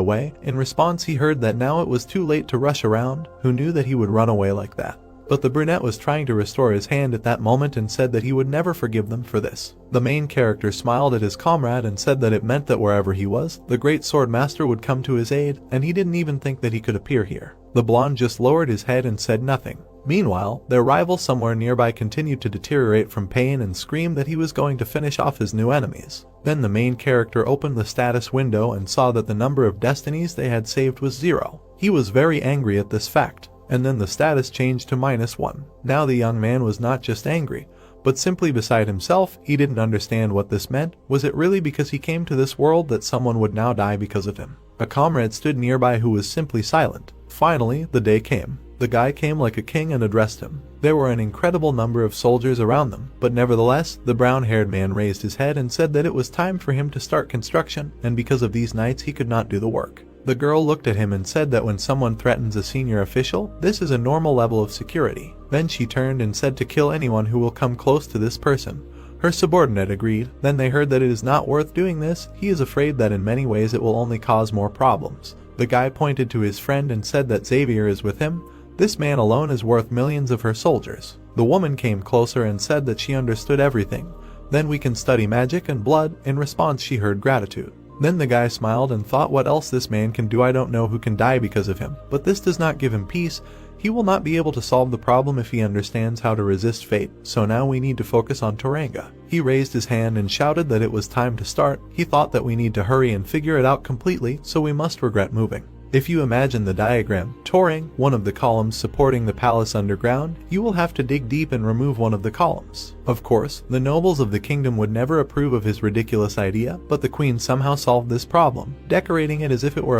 away. In response, he heard that now it was too late to rush around. Who knew that he would run away like that? But the brunette was trying to restore his hand at that moment and said that he would never forgive them for this. The main character smiled at his comrade and said that it meant that wherever he was, the great sword master would come to his aid, and he didn't even think that he could appear here. The blonde just lowered his head and said nothing. Meanwhile, their rival somewhere nearby continued to deteriorate from pain and screamed that he was going to finish off his new enemies. Then the main character opened the status window and saw that the number of destinies they had saved was 0. He was very angry at this fact. And then the status changed to -1. Now the young man was not just angry, but simply beside himself. He didn't understand what this meant. Was it really because he came to this world that someone would now die because of him? A comrade stood nearby who was simply silent. Finally, the day came. The guy came like a king and addressed him. There were an incredible number of soldiers around them, but nevertheless, the brown-haired man raised his head and said that it was time for him to start construction, and because of these knights he could not do the work. The girl looked at him and said that when someone threatens a senior official, this is a normal level of security. Then she turned and said to kill anyone who will come close to this person. Her subordinate agreed. Then they heard that it is not worth doing this. He is afraid that in many ways it will only cause more problems. The guy pointed to his friend and said that Xavier is with him. This man alone is worth millions of her soldiers. The woman came closer and said that she understood everything. Then we can study magic and blood. In response, she heard gratitude. Then the guy smiled and thought, what else this man can do? I don't know who can die because of him. But this does not give him peace. He will not be able to solve the problem if he understands how to resist fate. So now we need to focus on Toranga. He raised his hand and shouted that it was time to start. He thought that we need to hurry and figure it out completely, so we must regret moving. If you imagine the diagram, Torang, one of the columns supporting the palace underground, you will have to dig deep and remove one of the columns. Of course, the nobles of the kingdom would never approve of his ridiculous idea, but the queen somehow solved this problem, decorating it as if it were